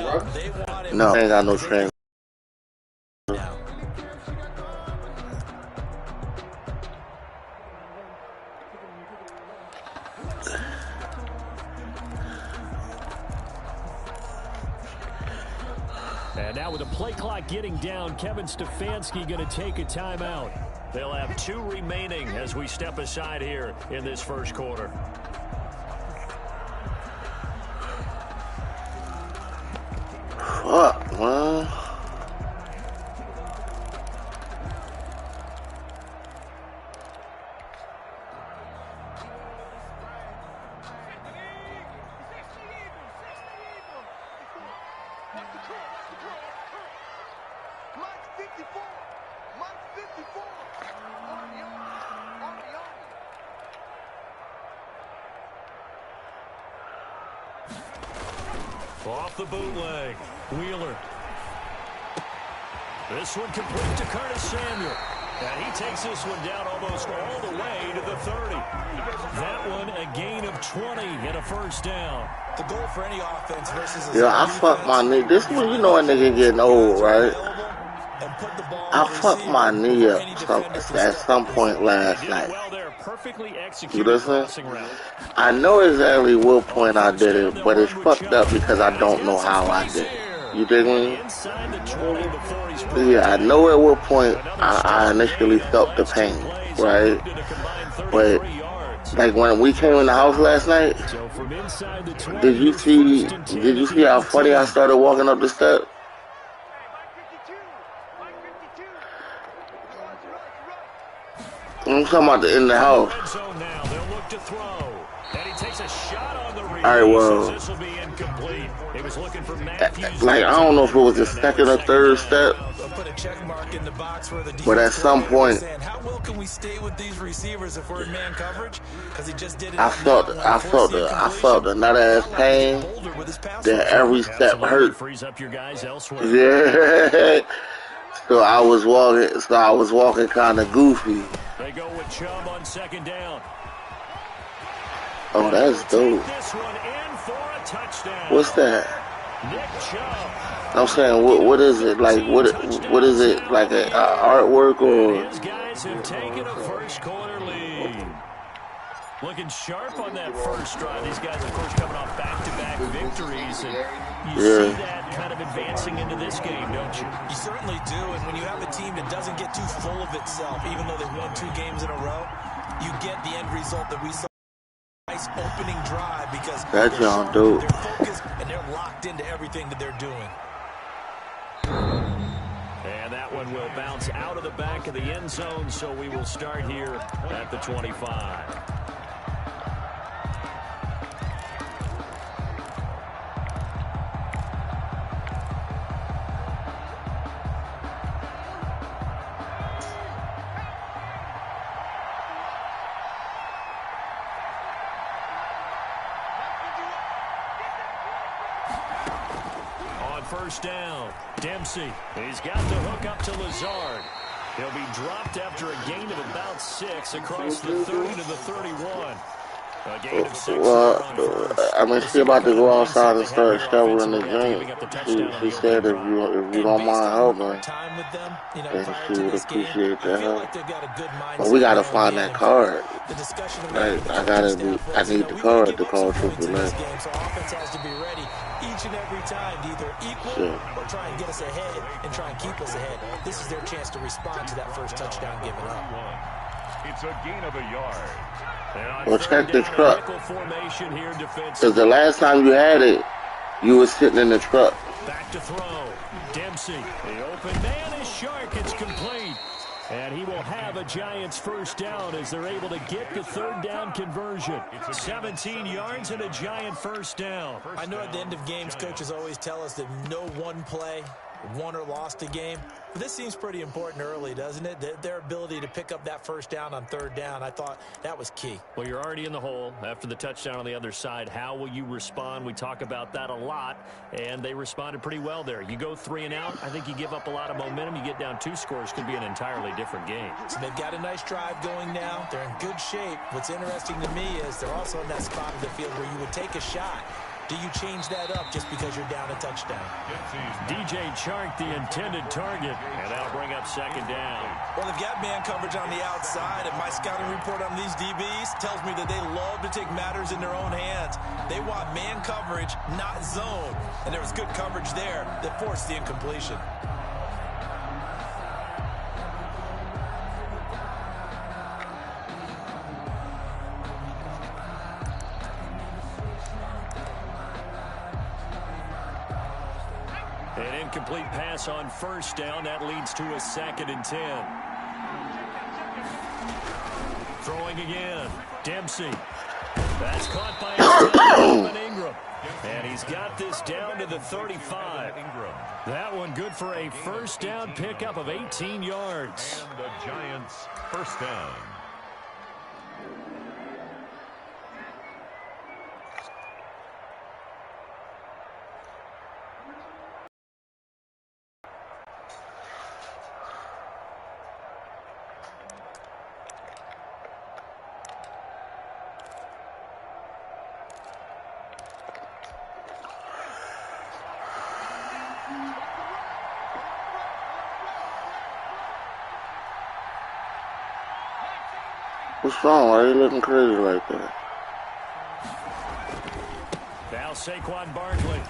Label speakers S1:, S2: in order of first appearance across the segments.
S1: No, I ain't got no train.
S2: And now with the play clock getting down, Kevin Stefanski going to take a timeout. They'll have 2 remaining as we step aside here in this first quarter.
S1: Fuck, man.
S2: Off the bootleg, Wheeler. This one complete to Curtis Samuel. And he takes this one down almost all the way to the 30. That one a gain of 20 and a first down.
S3: The goal for any offense versus
S1: Yeah, I fucked my knee. This one, you know a nigga getting old, right? I fucked my knee up at some point last night. You listen? I know exactly what point I did it, but it's fucked up because I don't know how I did it. You dig me? Yeah, I know at what point I initially felt the pain, right? But like when we came in the house last night, did you see how funny I started walking up the steps? I'm talking about in the house. Alright, well, like, I don't know if it was the second or third step, but at some point, I felt a nut ass pain that every step hurt. Yeah. So I was walking kind of goofy.
S2: They go with Chubb on second down.
S1: Oh, that's dope. What's that? I'm saying, what is it like? What is it like? A artwork or?
S2: His guys have taken a first quarter lead. Looking sharp on that first drive. These guys, of course, coming off back-to-back victories, and you see that kind of advancing into this game, don't you?
S3: You certainly do. And when you have a team that doesn't get too full of itself, even though they've won 2 games in a row, you get the end result that we saw. Nice opening drive because
S1: they're
S3: focused and they're locked into everything that they're doing.
S2: And that one will bounce out of the back of the end zone, so we will start here at the 25. First down, Dempsey. He's got the hook up to Lazard. He'll be dropped after a gain of about 6 across the 30 to the 31. A gain of 6.
S1: Well, I mean, she about to go outside and start shoveling the drink. She said if you don't mind helping, then she would appreciate the help. But we gotta find that card. Like, I need the card to call AAA.
S3: Each and every time to either equal or try and get us ahead and try and keep us ahead. This is their chance to respond to that first touchdown given up.
S4: It's a gain of a yard.
S1: Well, check the truck. Because the last time you had it, you were sitting in the truck.
S2: Back to throw. Dempsey. The open man is Shark. It's complete. And he will have a Giants first down as they're able to get the third down conversion. 17 yards and a Giant first down.
S3: I know at the end of games, coaches always tell us that no one play won or lost a game. But this seems pretty important early, doesn't it? Their ability to pick up that first down on third down, I thought that was key.
S2: Well, you're already in the hole after the touchdown on the other side. How will you respond? We talk about that a lot, and they responded pretty well there. You go 3 and out, I think you give up a lot of momentum. You get down 2 scores, could be an entirely different game.
S3: So they've got a nice drive going now. They're in good shape. What's interesting to me is they're also in that spot of the field where you would take a shot do you change that up just because you're down a touchdown?
S2: DJ Chark, the intended target, and that'll bring up second down.
S3: Well, they've got man coverage on the outside, and my scouting report on these DBs tells me that they love to take matters in their own hands. They want man coverage, not zone, and there was good coverage there that forced the incompletion.
S2: An incomplete pass on first down. That leads to a 2nd and 10. Throwing again. Dempsey. That's caught by Ingram. And he's got this down to the 35. That one good for a first down pickup of 18 yards.
S4: And the Giants first down.
S1: What's wrong? Why are you looking crazy like that?
S2: Now Saquon Barkley.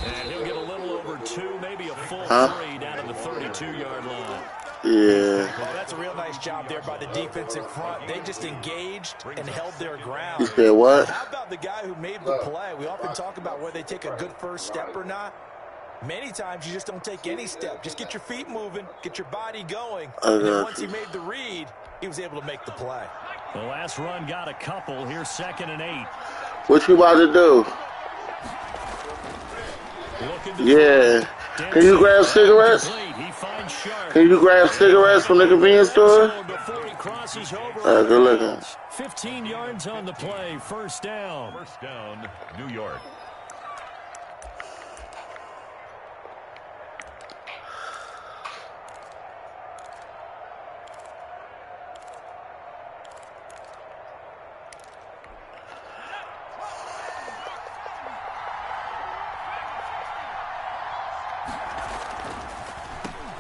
S2: And he'll get a little over 2, maybe a full 3 down to the 32-yard line.
S1: Yeah.
S3: Well, that's a real nice job there by the defense in front. They just engaged and held their ground.
S1: You said what?
S3: How about the guy who made the play? We often talk about whether they take a good first step or not. Many times you just don't take any step. Just get your feet moving, get your body going. And then once he made the read, he was able to make the play.
S2: The last run got a couple. Here's 2nd and 8.
S1: What you about to do? Yeah. Can you grab cigarettes? Can you grab cigarettes from the convenience store? Good looking.
S2: 15 yards on the play. First down.
S4: First down, New York.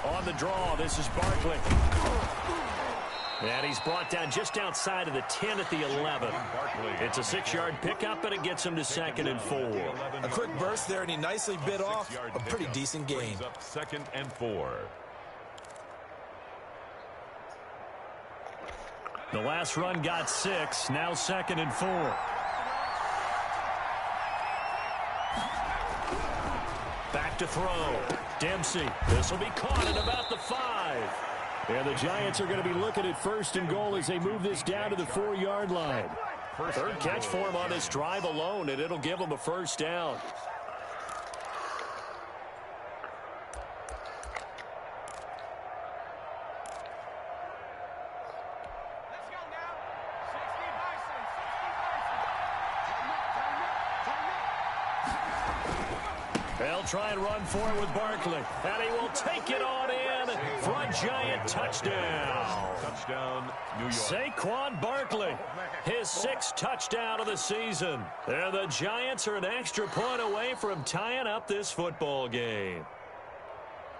S2: On the draw, this is Barkley. And he's brought down just outside of the 10 at the 11. It's a 6-yard pickup, and it gets him to 2nd and 4.
S3: A quick burst there, and he nicely bit off a pretty decent gain.
S4: 2nd and 4.
S2: The last run got 6, now 2nd and 4. Back to throw. Dempsey. This will be caught at about the 5. And the Giants are going to be looking at 1st and goal as they move this down to the 4-yard line. Third catch for him on this drive alone, and it'll give him a first down. They'll try and run for it with Barkley. And he will take it on in for a Giant touchdown.
S4: Touchdown, New York.
S2: Saquon Barkley, his 6th touchdown of the season. And the Giants are an extra point away from tying up this football game.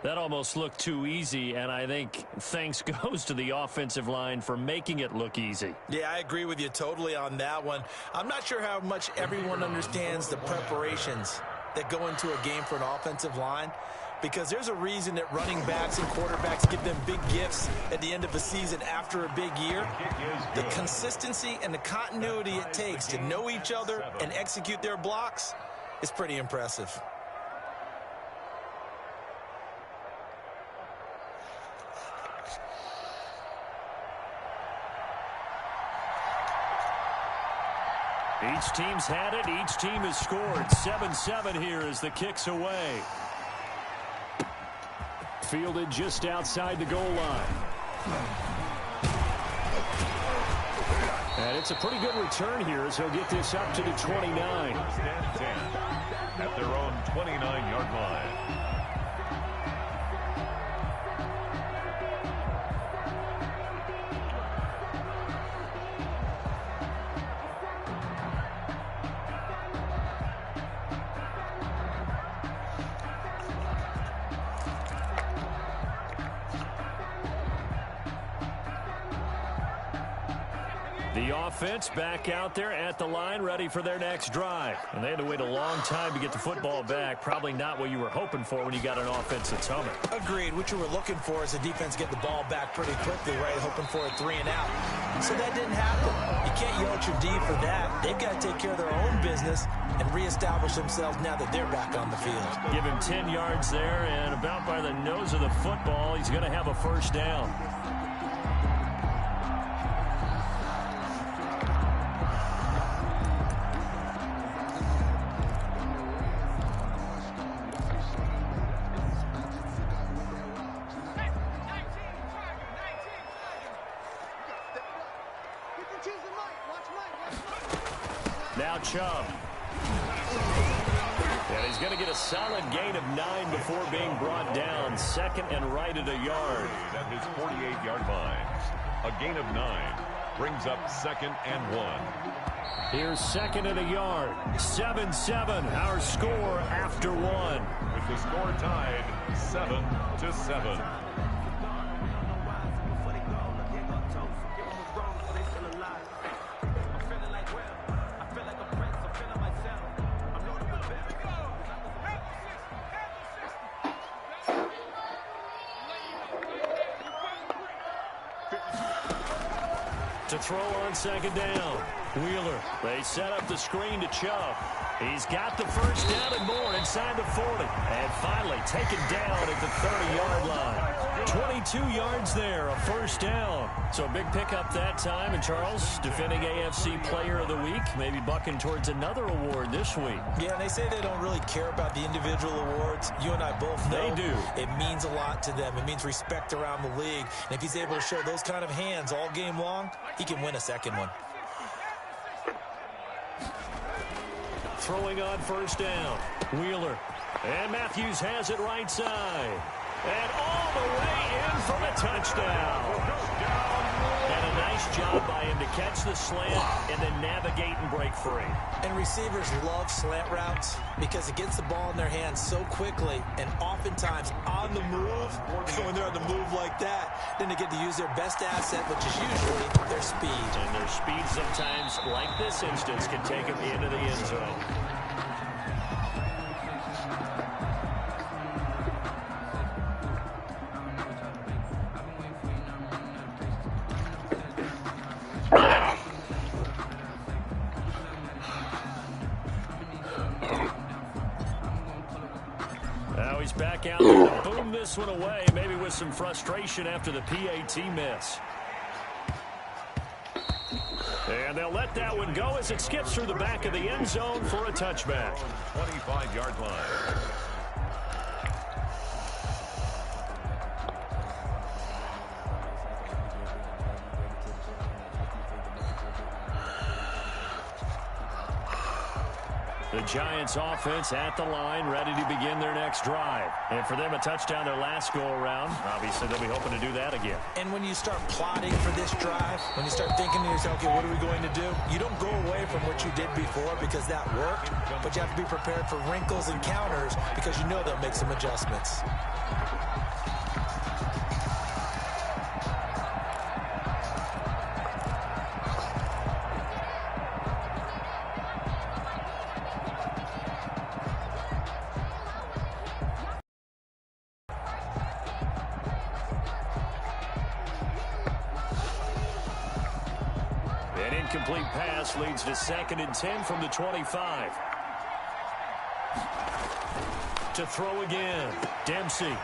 S2: That almost looked too easy, and I think thanks goes to the offensive line for making it look easy.
S3: Yeah, I agree with you totally on that one. I'm not sure how much everyone understands the preparations that go into a game for an offensive line, because there's a reason that running backs and quarterbacks give them big gifts at the end of a season after a big year. The consistency and the continuity it takes to know each other and execute their blocks is pretty impressive.
S2: Each team's had it. Each team has scored. 7-7 here as the kick's away. Fielded just outside the goal line. And it's a pretty good return here as he'll get this up to the 29.
S4: At their own 29-yard line.
S2: The offense back out there at the line, ready for their next drive. And they had to wait a long time to get the football back. Probably not what you were hoping for when you got an offense that's humming.
S3: Agreed. What you were looking for is the defense get the ball back pretty quickly, right? Hoping for a 3 and out. So that didn't happen. You can't yell at your D for that. They've got to take care of their own business and reestablish themselves now that they're back on the field.
S2: Give him 10 yards there, and about by the nose of the football, he's going to have a first down. Now Chubb. And he's going to get a solid gain of 9 before being brought down. Second and right at a yard.
S4: At his 48-yard line. A gain of 9 brings up 2nd and 1.
S2: Here's 2nd and a yard. 7-7, our score after 1.
S4: With the score tied 7-7.
S2: To throw on 2nd down. Wheeler. They set up the screen to Chubb. He's got the first down and more inside the 40. And finally taken down at the 30-yard line. 22 yards there, a first down. So a big pickup that time. And Charles, defending AFC Player of the Week, maybe bucking towards another award this week.
S3: Yeah, and they say they don't really care about the individual awards. You and I both know
S2: they do.
S3: It means a lot to them. It means respect around the league. And if he's able to show those kind of hands all game long, he can win a second one.
S2: Throwing on first down. Wheeler. And Matthews has it right side. And all the way in for the touchdown. And a nice job by him to catch the slant and then navigate and break free.
S3: And receivers love slant routes because it gets the ball in their hands so quickly and oftentimes on the move. When they're on the move like that, then they get to use their best asset, which is usually their speed.
S2: And their speed sometimes, like this instance, can take them into the end zone. Now he's back out there to boom this one away, maybe with some frustration after the PAT miss. And they'll let that one go as it skips through the back of the end zone for a touchback.
S4: 25-yard line.
S2: The Giants offense at the line, ready to begin their next drive. And for them, a touchdown their last go-around. Obviously, they'll be hoping to do that again.
S3: And when you start plotting for this drive, when you start thinking to yourself, okay, what are we going to do? You don't go away from what you did before because that worked, but you have to be prepared for wrinkles and counters because you know they'll make some adjustments.
S2: Incomplete pass leads to 2nd and 10 from the 25. To throw again, Dempsey.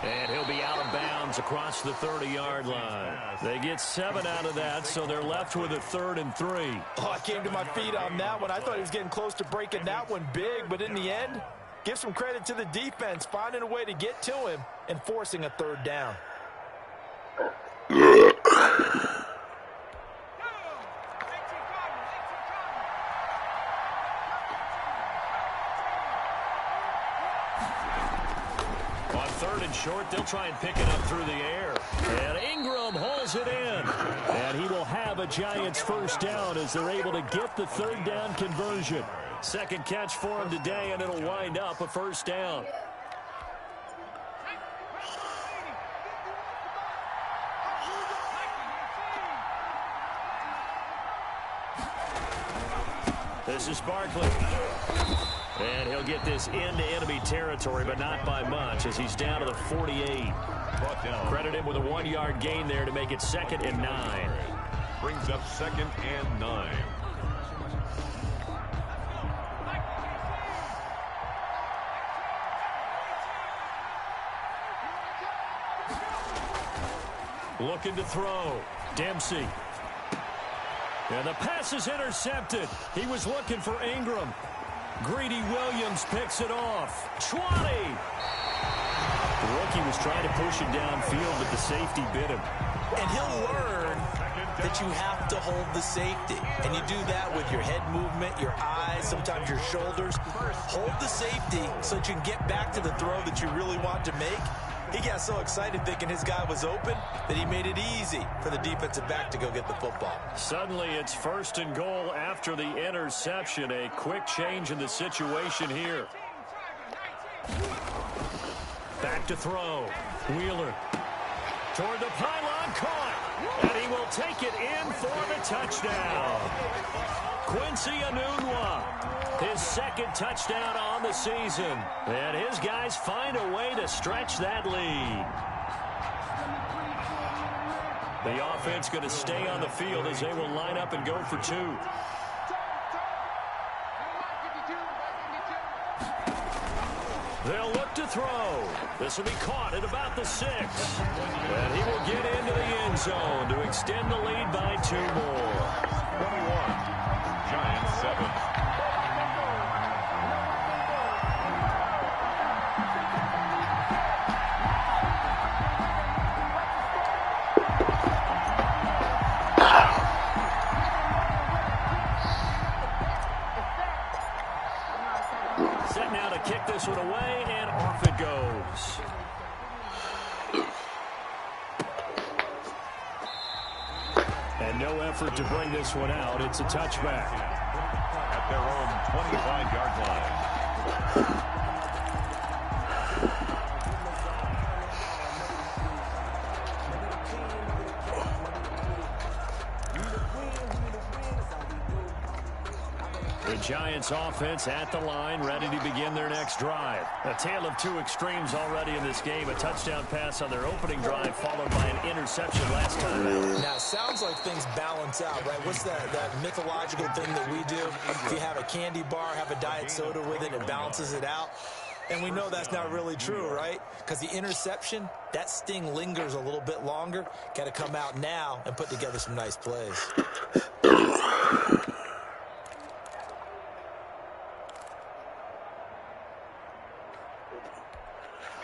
S2: And he'll be out of bounds across the 30-yard line. They get 7 out of that, so they're left with a 3rd and 3.
S3: Oh, I came to my feet on that one. I thought he was getting close to breaking that one big, but in the end, give some credit to the defense, finding a way to get to him and forcing a 3rd down.
S2: Short, they'll try and pick it up through the air. And Ingram hauls it in. And he will have a Giants first down as they're able to get the 3rd down conversion. Second catch for him today, and it'll wind up a first down. This is Barkley. And he'll get this into enemy territory, but not by much as he's down to the 48. Credit him with a 1-yard gain there to make it 2nd and 9.
S4: Brings up 2nd and 9.
S2: Looking to throw. Dempsey. And the pass is intercepted. He was looking for Ingram. Greedy Williams picks it off. 20. The rookie was trying to push it downfield, but the safety bit him.
S3: And he'll learn that you have to hold the safety. And you do that with your head movement, your eyes, sometimes your shoulders. Hold the safety so that you can get back to the throw that you really want to make. He got so excited thinking his guy was open that he made it easy for the defensive back to go get the football.
S2: Suddenly it's 1st and goal after the interception. A quick change in the situation here. Back to throw. Wheeler. Toward the pylon, caught. And he will take it in for the touchdown. Quincy Enunwa, his 2nd touchdown on the season. And his guys find a way to stretch that lead. The offense going to stay on the field as they will line up and go for 2. They'll look to throw. This will be caught at about the 6. And he will get into the end zone to extend the lead by 2 more.
S4: 21. Giants 7.
S2: Set now to kick this one away, and off it goes. And no effort to bring this one out. It's a touchback.
S4: At their own 25-yard line.
S2: The Giants offense at the line, ready to begin their next drive. A tale of 2 extremes already in this game. A touchdown pass on their opening drive, followed by an interception last time.
S3: Now, it sounds like things balance out, right? What's that mythological thing that we do? If you have a candy bar, have a diet soda with it, it balances it out. And we know that's not really true, right? Because the interception, that sting lingers a little bit longer. Got to come out now and put together some nice plays.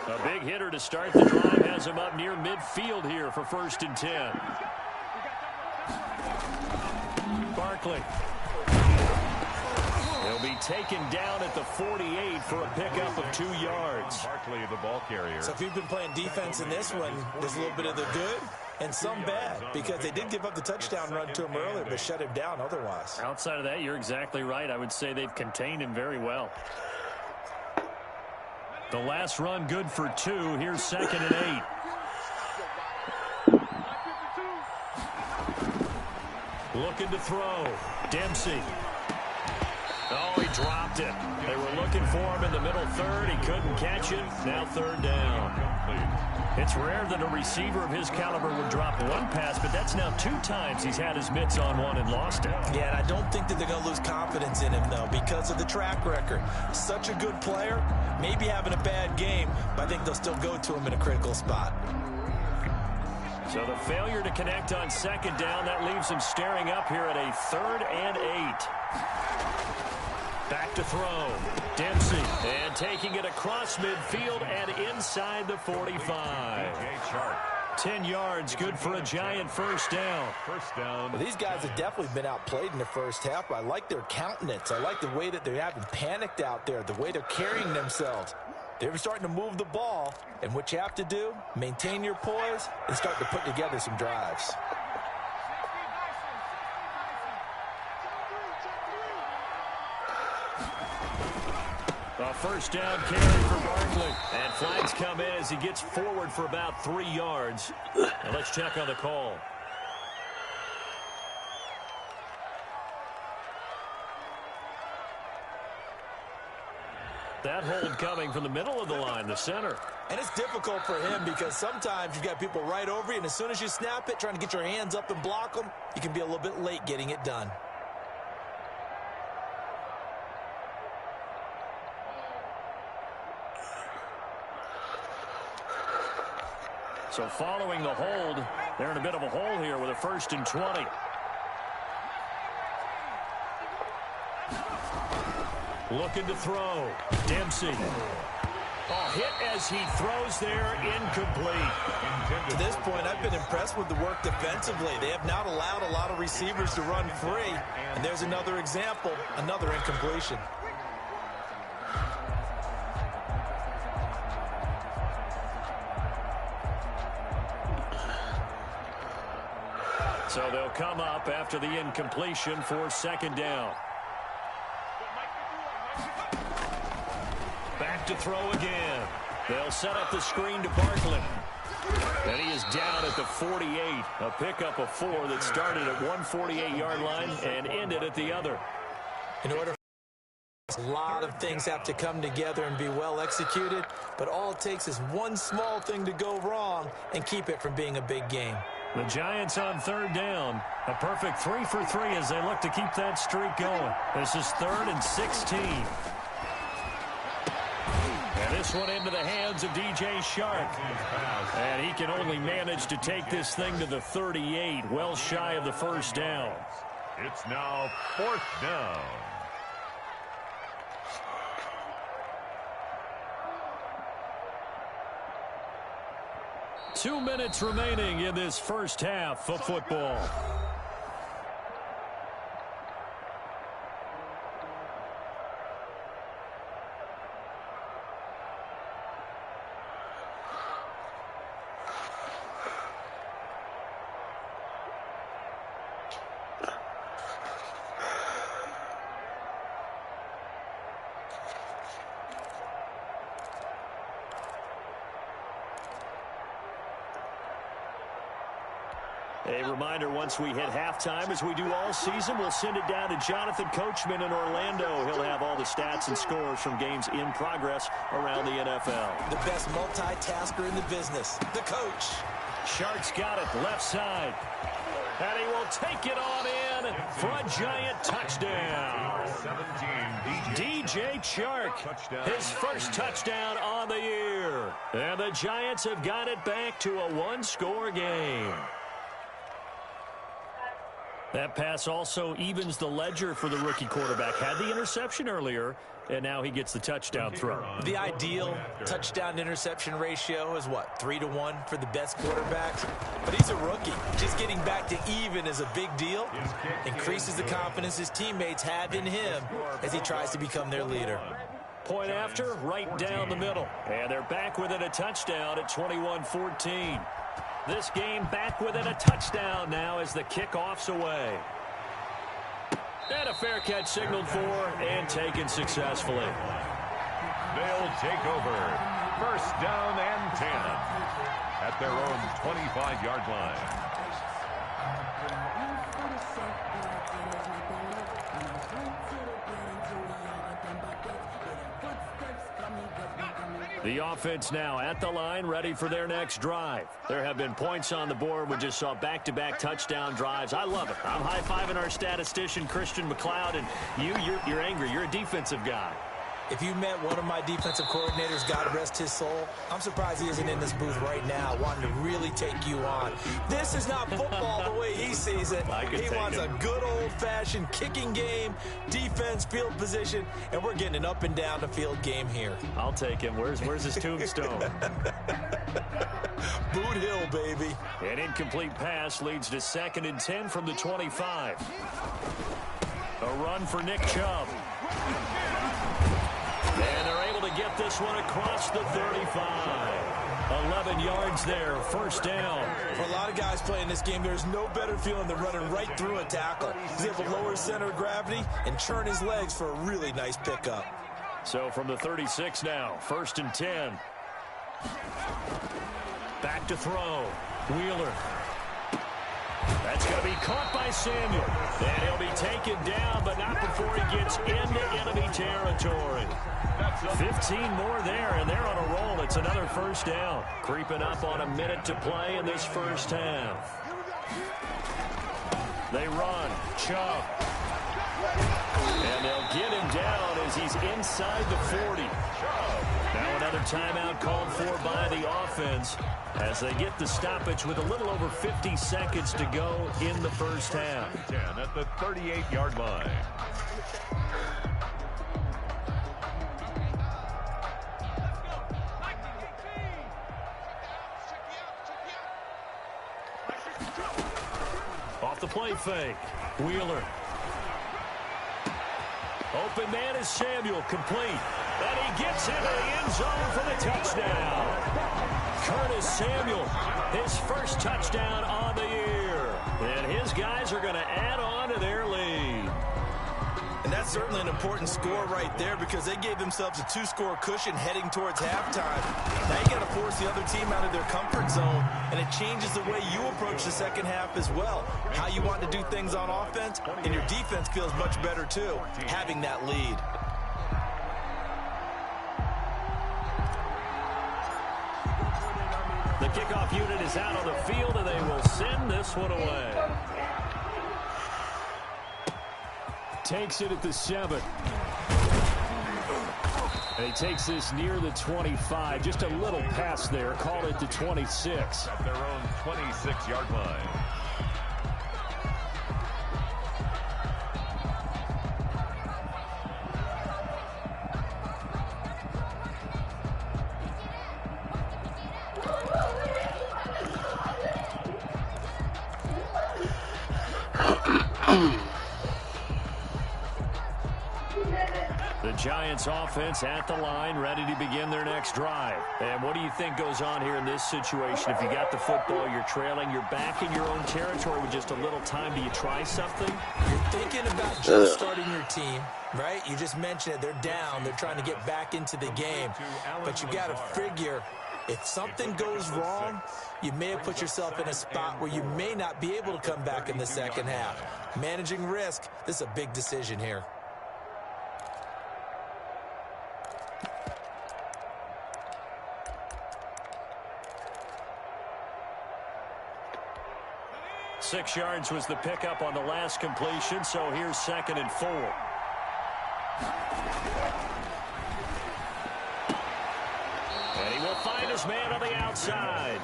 S2: A big hitter to start the drive has him up near midfield here for 1st and 10. Barkley. He'll be taken down at the 48 for a pickup of 2 yards.
S4: Barkley, the ball carrier.
S3: So if you've been playing defense in this one, there's a little bit of the good and some bad, because they did give up the touchdown run to him earlier, but shut him down otherwise.
S2: Outside of that, you're exactly right. I would say they've contained him very well. The last run good for 2. Here's 2nd and 8. Looking to throw. Dempsey. Oh, he dropped it. They were looking for him in the middle 3rd. He couldn't catch it. Now 3rd down. It's rare that a receiver of his caliber would drop one pass, but that's now 2 times he's had his mitts on one and lost it.
S3: Yeah, and I don't think that they're going to lose confidence in him, though, because of the track record. Such a good player, maybe having a bad game, but I think they'll still go to him in a critical spot.
S2: So the failure to connect on 2nd down, that leaves him staring up here at a 3rd and 8. Back to throw. Dempsey. And taking it across midfield and inside the 45. 10 yards, good for a Giant 1st down.
S3: Well, these guys have definitely been outplayed in the first half, but I like their countenance. I like the way that they haven't panicked out there, the way they're carrying themselves. They're starting to move the ball, and what you have to do, maintain your poise and start to put together some drives.
S2: A 1st down carry for Barkley. And flags come in as he gets forward for about 3 yards. And let's check on the call. That hold coming from the middle of the line, the center.
S3: And it's difficult for him because sometimes you've got people right over you, and as soon as you snap it, trying to get your hands up and block them, you can be a little bit late getting it done.
S2: So following the hold, they're in a bit of a hole here with a 1st and 20. Looking to throw. Dempsey. Oh, hit as he throws there, incomplete.
S3: To this point, I've been impressed with the work defensively. They have not allowed a lot of receivers to run free. And there's another example, another incompletion.
S2: So they'll come up after the incompletion for 2nd down. Back to throw again. They'll set up the screen to Barkley. And he is down at the 48. A pickup of 4 that started at 148-yard line and ended at the other.
S3: In order for a lot of things have to come together and be well executed, but all it takes is one small thing to go wrong and keep it from being a big game.
S2: The Giants on 3rd down. A perfect 3 for 3 as they look to keep that streak going. This is 3rd and 16. And this one into the hands of DJ Shark. And he can only manage to take this thing to the 38, well shy of the 1st down.
S4: It's now 4th down.
S2: Two minutes remaining in this first half of football. A reminder, once we hit halftime, as we do all season, we'll send it down to Jonathan Coachman in Orlando. He'll have all the stats and scores from games in progress around the NFL.
S3: The best multitasker in the business, the coach.
S2: Shark's got it, left side. And he will take it on in for a Giant touchdown. 17, DJ Chark, his first touchdown on the year. And the Giants have got it back to a one-score game. That pass also evens the ledger for the rookie quarterback. Had the interception earlier, and now he gets the touchdown throw.
S3: The ideal touchdown-interception ratio is, what, 3-to-1 for the best quarterbacks? But he's a rookie. Just getting back to even is a big deal. Increases the confidence his teammates have in him as he tries to become their leader.
S2: Point after, right down the middle. And they're back within a touchdown at 21-14. This game back within a touchdown now as the kickoff's away. And a fair catch signaled for and taken successfully.
S4: They'll take over. 1st down and 10 at their own 25-yard line.
S2: The offense now at the line, ready for their next drive. There have been points on the board. We just saw back-to-back touchdown drives. I love it. I'm high-fiving our statistician, Christian McLeod, and you're angry. You're a defensive guy.
S3: If you met one of my defensive coordinators, God rest his soul, I'm surprised he isn't in this booth right now wanting to really take you on. This is not football the way he sees it. He wants a good old-fashioned kicking game, defense, field position, and we're getting an up-and-down-the-field game here.
S2: I'll take him. Where's his tombstone?
S3: Boot Hill, baby.
S2: An incomplete pass leads to 2nd and 10 from the 25. A run for Nick Chubb. And they're able to get this one across the 35. 11 yards there, 1st down.
S3: For a lot of guys playing this game, there's no better feeling than running right through a tackle. He's able to lower his center of gravity and churn his legs for a really nice pickup.
S2: So from the 36 now, 1st and 10. Back to throw. Wheeler. That's going to be caught by Samuel. And he'll be taken down, but not before he gets into enemy territory. 15 more there, and they're on a roll. It's another first down. Creeping up on a minute to play in this first half. They run. Chubb. And they'll get him down as he's inside the 40. Now another timeout called for by the offense as they get the stoppage with a little over 50 seconds to go in the first half.
S4: 10 at the 38-yard line.
S2: Off the play fake. Wheeler. Open man is Samuel, complete. And he gets into the end zone for the touchdown. Curtis Samuel, his first touchdown on the year. And his guys are going to add on to their lead.
S3: And that's certainly an important score right there because they gave themselves a 2-score cushion heading towards halftime. Now you got to force the other team out of their comfort zone, and it changes the way you approach the second half as well. How you want to do things on offense, and your defense feels much better too, having that lead.
S2: The kickoff unit is out on the field, and they will send this one away. Takes it at the 7. And he takes this near the 25. Just a little pass there. Call it the 26.
S4: At their own 26-yard line.
S2: The Giants offense at the line, ready to begin their next drive. And what do you think goes on here in this situation? If you got the football, you're trailing, you're back in your own territory with just a little time. Do you try something?
S3: You're thinking about just starting your team, right? You just mentioned it. They're down. They're trying to get back into the game. But you got to figure if something goes wrong, you may have put yourself in a spot where you may not be able to come back in the second half. Managing risk, this is a big decision here.
S2: Six yards was the pickup on the last completion, so here's 2nd and 4. And he will find his man on the outside.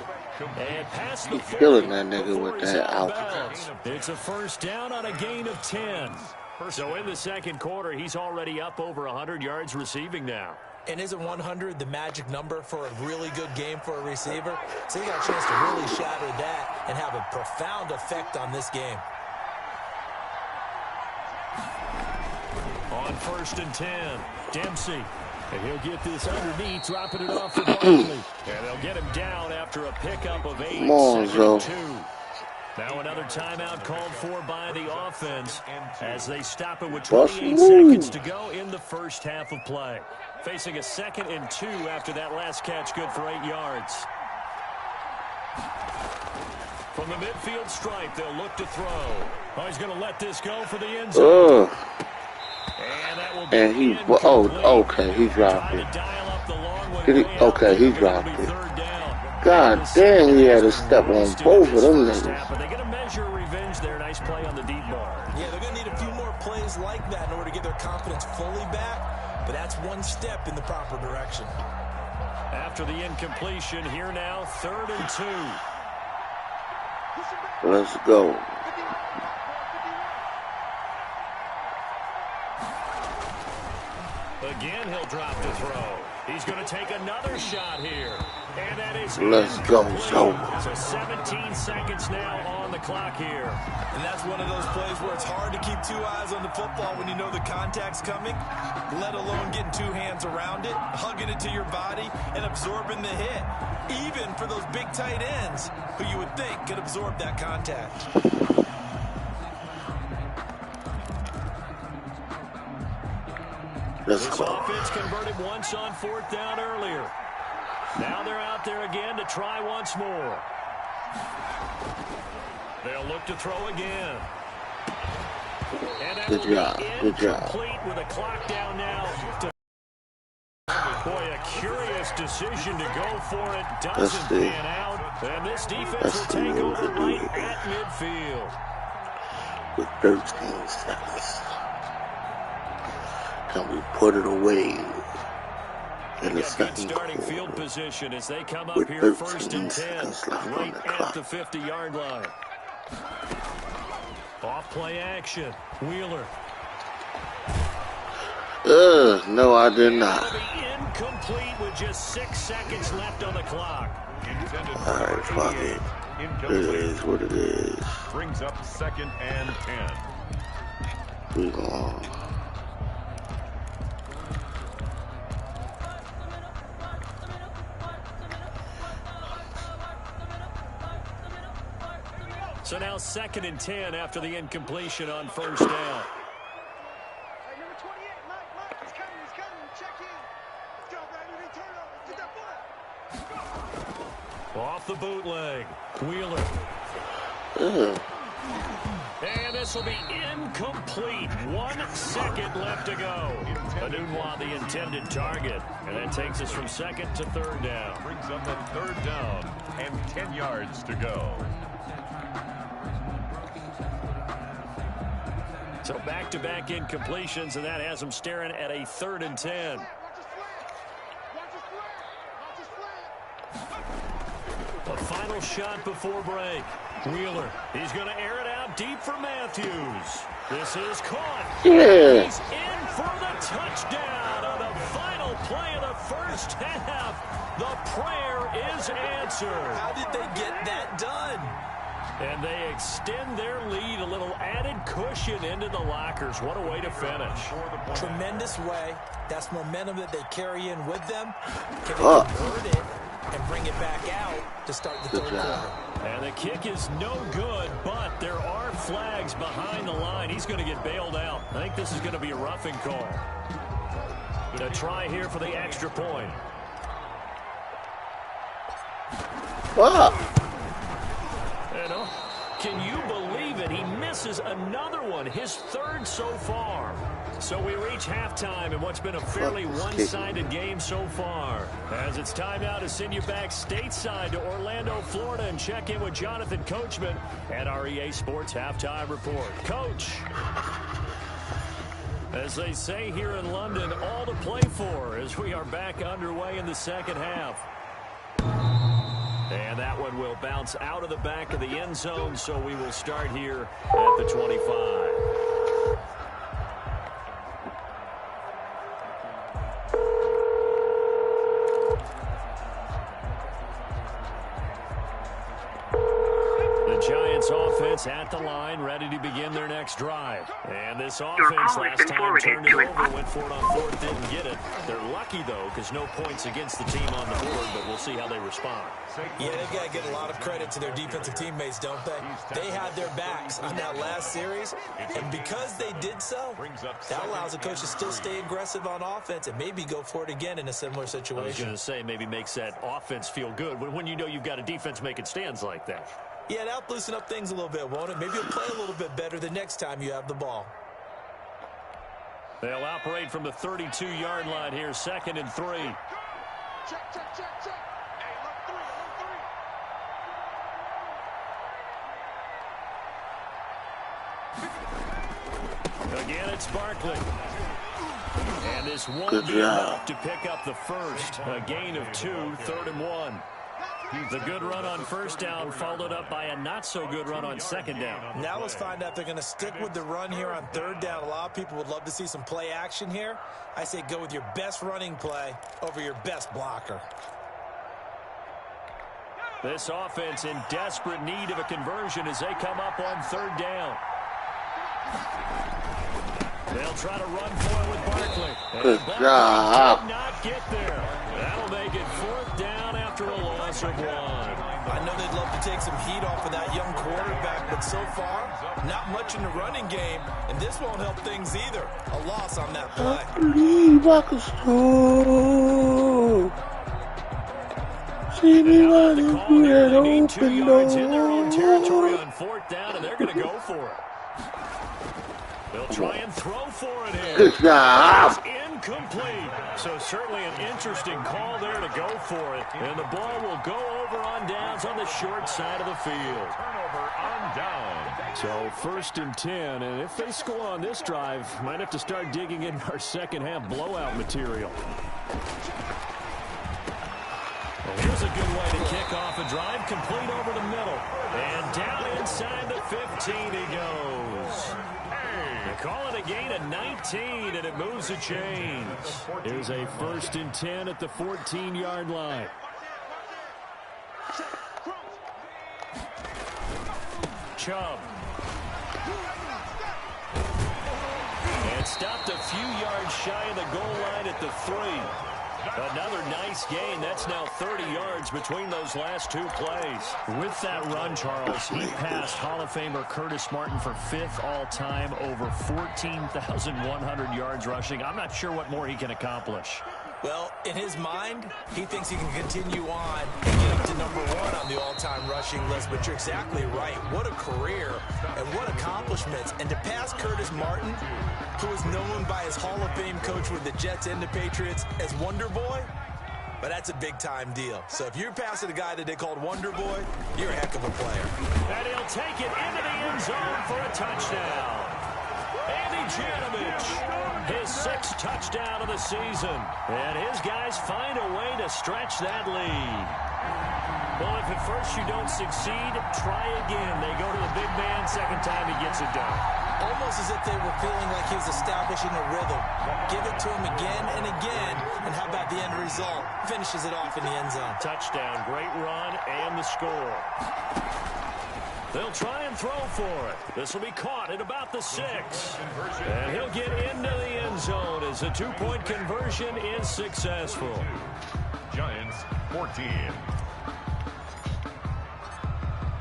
S2: And past the 40.
S1: Killing that nigga with that altitude.
S2: It's a first down on a gain of 10. So in the second quarter, he's already up over 100 yards receiving now.
S3: And isn't 100 the magic number for a really good game for a receiver? So he got a chance to really shatter that and have a profound effect on this game.
S2: On 1st and 10, Dempsey. And he'll get this underneath, dropping it off to Barkley. And they'll get him down after a pickup of 8.
S1: Come on, Joe.
S2: 2. Now another timeout called for by the offense as they stop it with 28 seconds to go in the first half of play. Facing a 2nd and 2 after that last catch, good for 8 yards. From the midfield stripe, they'll look to throw. Oh, he's going to let this go for the end zone. And that will be
S1: okay, he dropped it. He dropped it. God damn, he had to step on both of them niggas.
S2: But they get a measure of revenge there. Nice play on the deep ball.
S3: Yeah, they're going to need a few more plays like that in order to get their confidence fully back. But that's one step in the proper direction.
S2: After the incompletion, here now, 3rd and 2.
S1: Let's go.
S2: Again, he'll drop to throw. He's going to take another shot here. And that is
S1: Let's go, Joe.
S2: So 17 seconds now on the clock here.
S3: And that's one of those plays where it's hard to keep 2 eyes on the football when you know the contact's coming, let alone getting 2 hands around it, hugging it to your body, and absorbing the hit. Even for those big tight ends who you would think could absorb that contact.
S1: Let's
S2: This
S1: go.
S2: offense converted once on 4th down earlier. Now they're out there again to try once more. They'll look to throw again. And that
S1: Good job. Good job.
S2: complete with a clock down now. Boy, a curious decision to go for it. Doesn't pan out. And this defense will take over right at midfield.
S1: With 13 seconds. Can we put it away in the second
S2: starting
S1: quarter?
S2: Field position as they come up
S1: With
S2: here
S1: 13
S2: 1st and 10,
S1: seconds left
S2: right
S1: on the
S2: at
S1: clock.
S2: the 50-yard line. Off play action. Wheeler.
S1: No, I did not.
S2: It'll be incomplete with just 6 seconds left on the clock.
S1: All right, fuck it. It is what it is.
S4: Brings up 2nd and 10.
S1: We gone.
S2: So now 2nd and 10 after the incompletion on 1st down. Off the bootleg. Wheeler. And this will be incomplete. 1 second left to go. Adunwa, the intended target. And that takes us from 2nd to 3rd down.
S4: Brings up a 3rd down and 10 yards to go.
S2: So back-to-back incompletions, and that has them staring at a 3rd and 10. A final shot before break. Wheeler, he's going to air it out deep for Matthews. This is caught.
S1: Yeah.
S2: He's in for the touchdown on the final play of the first half. The prayer is answered.
S3: How did they get that done?
S2: And they extend their lead, a little added cushion into the lockers. What a way to finish.
S3: Tremendous way. That's momentum that they carry in with them. Can they convert it and bring it back out to start the third quarter?
S2: And the kick is no good, but there are flags behind the line. He's going to get bailed out. I think this is going to be a roughing call. A try here for the extra point.
S1: Wow.
S2: Can you believe it? He misses another one, his 3rd so far. So we reach halftime in what's been a fairly one-sided game so far. As it's time now to send you back stateside to Orlando, Florida, and check in with Jonathan Coachman at our EA Sports Halftime Report. Coach, as they say here in London, all to play for as we are back underway in the second half. And that one will bounce out of the back of the end zone, so we will start here at the 25. The Giants offense at the line, ready to begin their next drive. And this offense last time turned it over, went for it on 4th, didn't get it. They're lucky, though, because no points against the team on the board, but we'll see how they respond.
S3: Yeah, they've got to get a lot of credit to their defensive teammates, don't they? They had their backs on that last series, and because they did so, that allows the coach to still stay aggressive on offense and maybe go for it again in a similar situation.
S2: I was going to say, maybe makes that offense feel good when you know you've got a defense making stands like that.
S3: Yeah, that'll loosen up things a little bit, won't it? Maybe you'll play a little bit better the next time you have the ball.
S2: They'll operate from the 32-yard line here, 2nd and 3.
S5: Check, check, check, check. Hey, look 3,
S2: Again, it's Barkley. And this won't be enough to pick up the first. A gain of 2, 3rd and 1. The good run on 1st down followed up by a not-so-good run on 2nd down.
S3: Now let's find out if they're going to stick with the run here on 3rd down. A lot of people would love to see some play action here. I say go with your best running play over your best blocker.
S2: This offense in desperate need of a conversion as they come up on 3rd down. They'll try to run for it with Barkley.
S1: Good job.
S2: Did not get there. That'll make it 4th down after a loss of 1.
S3: I know they'd love to take some heat off of that young quarterback, but so far, not much in the running game, and this won't help things either. A loss on that play.
S1: I believe I can score. See me running through that open
S2: 2 yards in their own territory
S1: door.
S2: on 4th down, and they're going to go for it. They'll try and throw for it here.
S1: Good job.
S2: It's incomplete. So certainly an interesting call there to go for it. And the ball will go over on downs on the short side of the field.
S4: Turnover on down.
S2: So 1st and 10. And if they score on this drive, might have to start digging in our second half blowout material. Well, here's a good way to kick off a drive, complete over the middle. And down inside the 15 he goes. They call it a gain of 19, and it moves the chains. Here's a 1st and 10 at the 14-yard line. Chubb. And stopped a few yards shy of the goal line at the 3. Another nice gain. That's now 30 yards between those last 2 plays. With that run, Charles, he passed Hall of Famer Curtis Martin for 5th all-time, over 14,100 yards rushing. I'm not sure what more he can accomplish.
S3: Well, in his mind, he thinks he can continue on and get up to number 1 on the all-time rushing list. But you're exactly right. What a career and what accomplishments. And to pass Curtis Martin, who is known by his Hall of Fame coach with the Jets and the Patriots as Wonder Boy, but that's a big-time deal. So if you're passing a guy that they called Wonder Boy, you're a heck of a player.
S2: And he'll take it into the end zone for a touchdown. Andy Janovich, his 6th touchdown of the season. And his guys find a way to stretch that lead. Well, if at first you don't succeed, try again. They go to the big man, second time he gets it done.
S3: Almost as if they were feeling like he was establishing a rhythm. Give it to him again and again, and how about the end result? Finishes it off in the end zone.
S2: Touchdown, great run, and the score. They'll try and throw for it. This will be caught at about the 6. And he'll get into the end zone as the 2-point conversion is successful.
S4: Giants 14.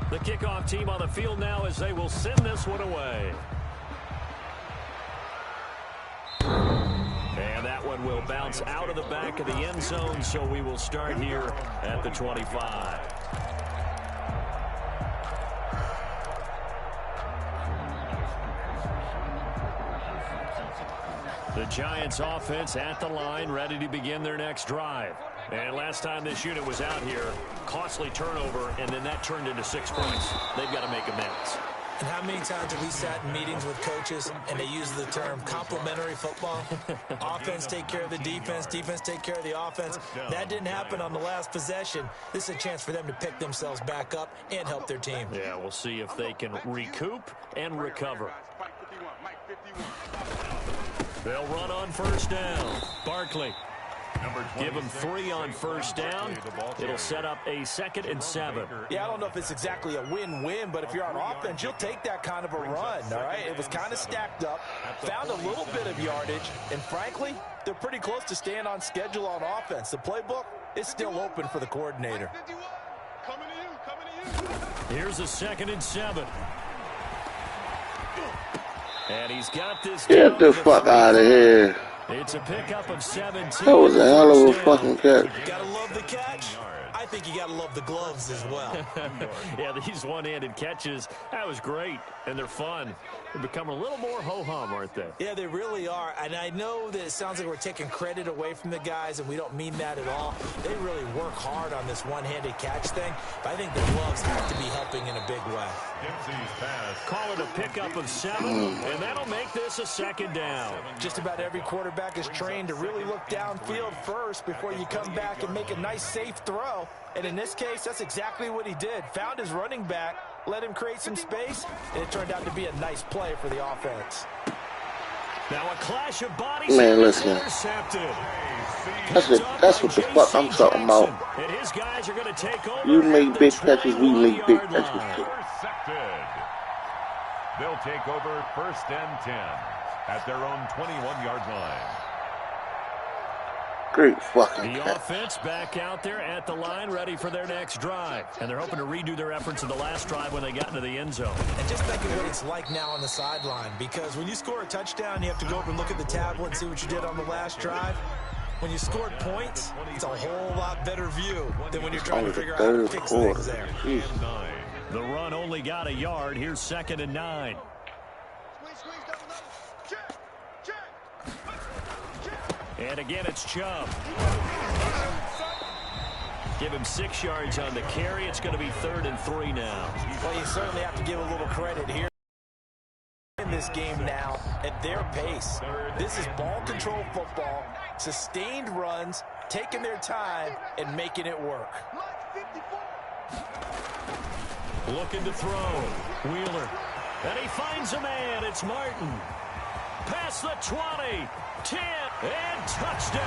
S2: The kickoff team on the field now as they will send this one away. And that one will bounce out of the back of the end zone, so we will start here at the 25. The Giants offense at the line, ready to begin their next drive. And last time this unit was out here, costly turnover, and then that turned into 6 points. They've got to make amends.
S3: And how many times have we sat in meetings with coaches and they use the term complementary football? Offense take care of the defense, defense take care of the offense. That didn't happen on the last possession. This is a chance for them to pick themselves back up and help their team.
S2: Yeah, we'll see if they can recoup and recover. They'll run on first down. Barkley. Give them 3 on first down. It'll set up a 2nd and 7.
S3: Yeah, I don't know if it's exactly a win-win, but if you're on offense, you'll take that kind of a run, all right? It was kind of stacked up, found a little bit of yardage, and frankly, they're pretty close to staying on schedule on offense. The playbook is still open for the coordinator.
S2: Here's a 2nd and 7. And he's got this.
S1: Get the fuck out of here.
S2: It's a pickup of 17.
S1: That was a hell of a fucking catch.
S3: Gotta love the catch. I think you gotta love the gloves as well.
S2: Yeah, these one-handed catches, that was great, and they're fun. They're becoming a little more ho-hum, aren't they?
S3: Yeah, they really are, and I know that it sounds like we're taking credit away from the guys, and we don't mean that at all. They really work hard on this one-handed catch thing, but I think the gloves have to be helping in a big way.
S2: Call it a pickup of 7, and that'll make this a 2nd down.
S3: Just about every quarterback is trained to really look downfield first before you come back and make a nice, safe throw. And in this case, that's exactly what he did. Found his running back, let him create some space, and it turned out to be a nice play for the offense.
S2: Now a clash of bodies.
S1: Man, listen.
S2: Intercepted.
S1: That's what the fuck I'm talking about.
S2: And his guys are going to take over.
S1: You make big catches, we make big catches too.
S4: Intercepted. They'll take over 1st and 10 at their own 21-yard line.
S1: Great fucking
S2: The
S1: catch.
S2: offense back out there at the line, ready for their next drive. And they're hoping to redo their efforts in the last drive when they got into the end zone.
S3: And just think of what it's like now on the sideline, because when you score a touchdown, you have to go over and look at the tablet and see what you did on the last drive. When you scored points, it's a whole lot better view than when you're trying to figure out how to fix things there.
S2: The run only got a yard. Here's 2nd and 9. And again, it's Chubb. Give him 6 yards on the carry. It's going to be 3rd and 3 now.
S3: Well, you certainly have to give a little credit here in this game now at their pace. This is ball control football, sustained runs, taking their time, and making it work.
S2: Looking to throw. Wheeler. And he finds a man. It's Martin. Past the 20. 10. And touchdown.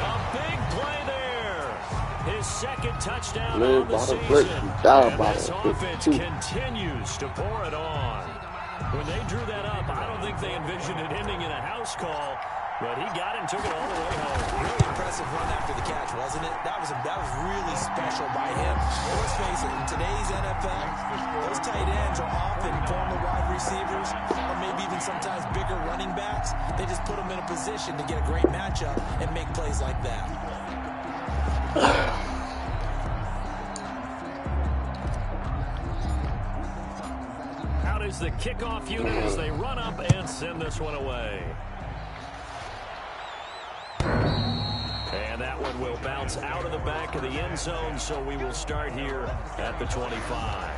S2: A big play there. His 2nd touchdown of the season. And this offense continues to pour it on. When they drew that up, I don't think they envisioned it ending in a house call. But he got it and took it all the way home.
S3: Really impressive run after the catch, wasn't it? That was really special by him. Let's face it, in today's NFL, those tight ends are often former wide receivers or maybe even sometimes bigger running backs. They just put them in a position to get a great matchup and make plays like that.
S2: Out is the kickoff unit as they run up and send this one away. And that one will bounce out of the back of the end zone, so we will start here at the 25.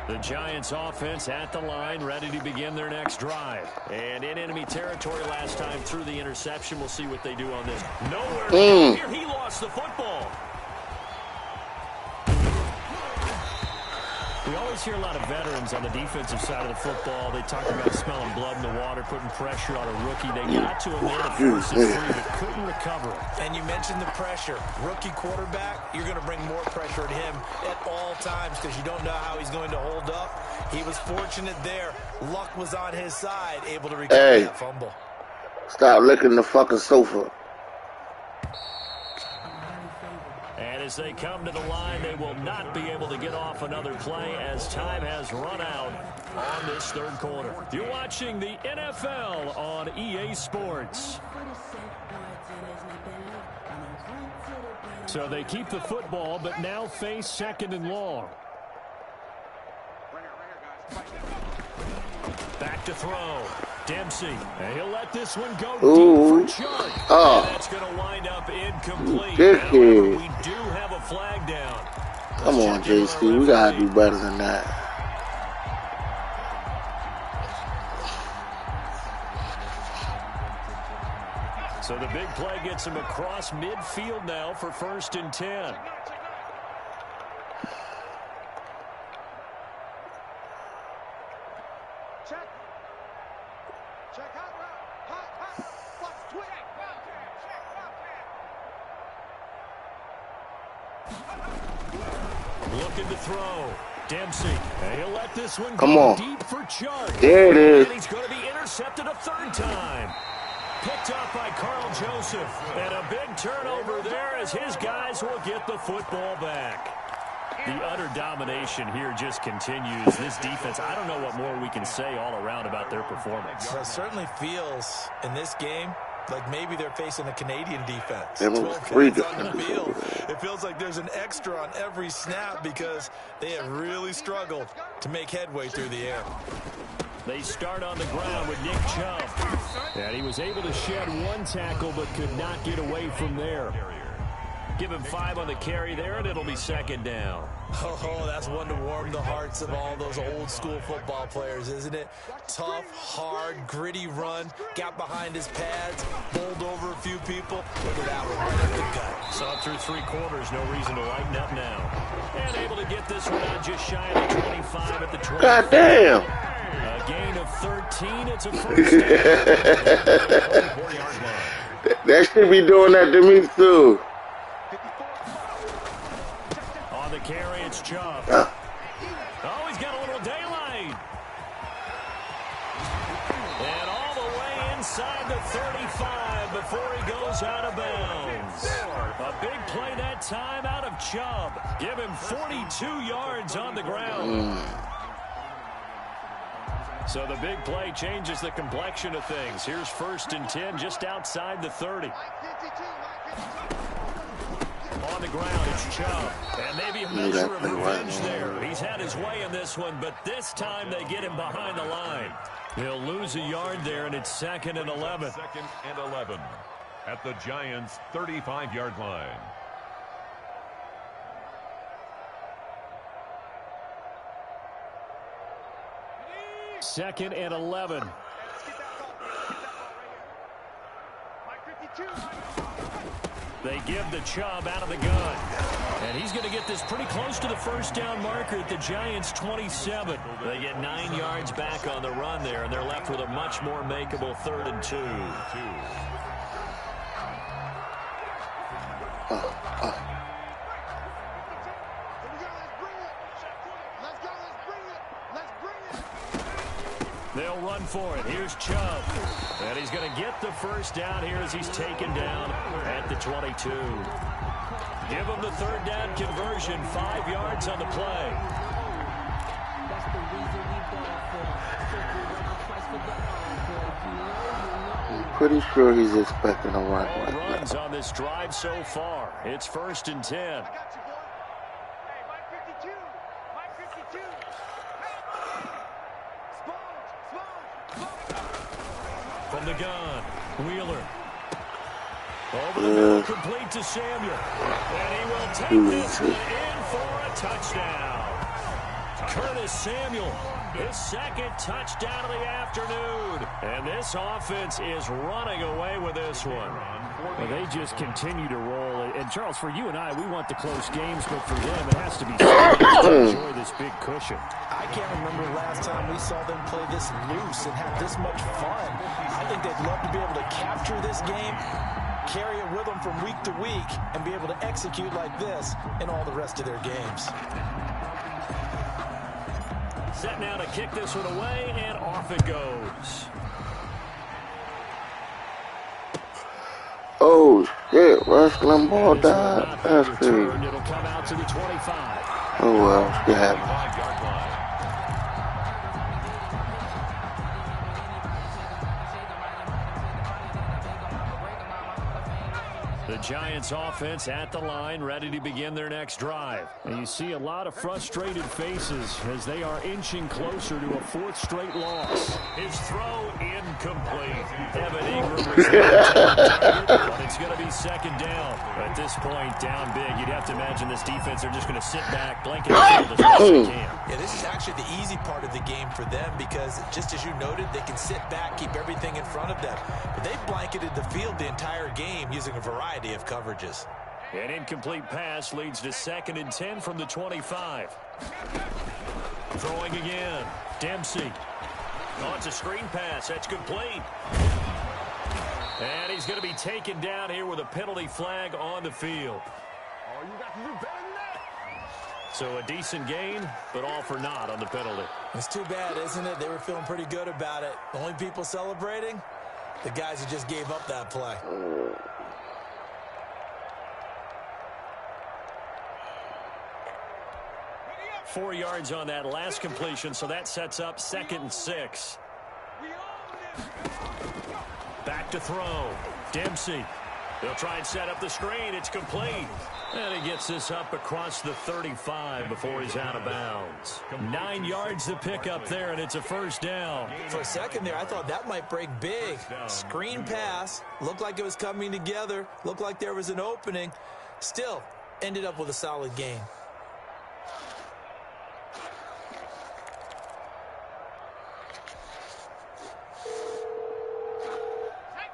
S2: The Giants offense at the line, ready to begin their next drive. And in enemy territory last time through the interception. We'll see what they do on this. Nowhere to go here. He lost the football. We always hear a lot of veterans on the defensive side of the football. They talk about smelling blood in the water, putting pressure on a rookie. They got to him there to force it free, but couldn't recover it.
S3: And you mentioned the pressure. Rookie quarterback, you're going to bring more pressure at him at all times because you don't know how he's going to hold up. He was fortunate there. Luck was on his side, able to recover that fumble.
S1: Stop licking the fucking sofa.
S2: And as they come to the line, they will not be able to get off another play as time has run out on this 3rd quarter. You're watching the NFL on EA Sports. So they keep the football, but now face 2nd and long. Back to throw. Dempsey, and he'll let this one go deep for Chubb. And that's going to wind up incomplete. However, we do have a flag down.
S1: Come on, JC. We got to do better than that.
S2: So the big play gets him across midfield now for 1st and 10. Looking to throw. Dempsey. And he'll let this one go deep for Chubb.
S1: There it is.
S2: And he's going to be intercepted a 3rd time. Picked up by Carl Joseph. And a big turnover there as his guys will get the football back. The utter domination here just continues. This defense, I don't know what more we can say all around about their performance.
S3: Well, it certainly feels in this game like maybe they're facing a Canadian defense.
S1: 12 guys on the
S3: field. It feels like there's an extra on every snap because they have really struggled to make headway through the air.
S2: They start on the ground with Nick Chubb. And he was able to shed 1 tackle but could not get away from there. Give him 5 on the carry there, and it'll be 2nd down.
S3: Oh, that's one to warm the hearts of all those old-school football players, isn't it? Tough, hard, gritty run, got behind his pads, bowled over a few people. Look at that one, right up the gut.
S2: Saw through 3 quarters, no reason to lighten up now. And able to get this one out just shy of the 25 at the 20.
S1: God damn.
S2: A gain of 13, it's a 1st down.
S1: That should be doing that to me, too.
S2: On the carry, it's Chubb. Oh, he's got a little daylight. And all the way inside the 35 before he goes out of bounds. A big play that time out of Chubb. Give him 42 yards on the ground. So the big play changes the complexion of things. Here's 1st and 10 just outside the 30. On the ground. It's Chubb. And maybe a measure of revenge there. He's had his way in this one, but this time they get him behind the line. He'll lose a yard there, and it's 2nd and 11.
S4: 2nd and 11 at the Giants' 35-yard line.
S2: Second and 11. They give the Chubb out of the gun. And he's going to get this pretty close to the first down marker at the Giants' 27. They get 9 yards back on the run there, and they're left with a much more makeable 3rd and 2. They'll run for it. Here's Chubb. And he's going to get the first down here as he's taken down at the 22. Give him the 3rd down conversion. 5 yards on the play.
S1: I'm pretty sure he's expecting a run.
S2: All runs on this drive so far. It's 1st and 10. From the gun, Wheeler. Over the middle, complete to Samuel. And he will take this one in for a touchdown. Curtis Samuel, his 2nd touchdown of the afternoon. And this offense is running away with this one. Well, they just continue to roll. And, Charles, for you and I, we want the close games, but for them, it has to be to enjoy this big cushion.
S3: I can't remember the last time we saw them play this loose and have this much fun. I think they'd love to be able to capture this game, carry it with them from week to week, and be able to execute like this in all the rest of their games.
S2: Set now to kick this one away, and off it goes.
S1: Oh, shit. Rush Limbaugh died. That's crazy.
S2: It'll come out to the 25.
S1: Oh, well. It happened.
S2: The Giants offense at the line, ready to begin their next drive. And you see a lot of frustrated faces as they are inching closer to a 4th straight loss. His throw incomplete. Evan Ingram was target, but it's going to be 2nd down. At this point, down big, you'd have to imagine this defense are just going to sit back, blanket the field as best they can.
S3: Yeah, this is actually the easy part of the game for them because, just as you noted, they can sit back, keep everything in front of them. But they've blanketed the field the entire game using a variety of coverages.
S2: An incomplete pass leads to 2nd and 10 from the 25. Throwing again. Dempsey. Oh, it's a screen pass. That's complete. And he's going to be taken down here with a penalty flag on the field.
S5: Oh, you got to do better than that.
S2: So a decent gain, but all for naught on the penalty.
S3: It's too bad, isn't it? They were feeling pretty good about it. The only people celebrating, the guys who just gave up that play.
S2: 4 yards on that last completion, so that sets up 2nd and 6. Back to throw. Dempsey. They'll try and set up the screen. It's complete. And he gets this up across the 35 before he's out of bounds. 9 yards to pick up there, and it's a 1st down.
S3: For a second there, I thought that might break big. Screen pass. Looked like it was coming together. Looked like there was an opening. Still, ended up with a solid gain.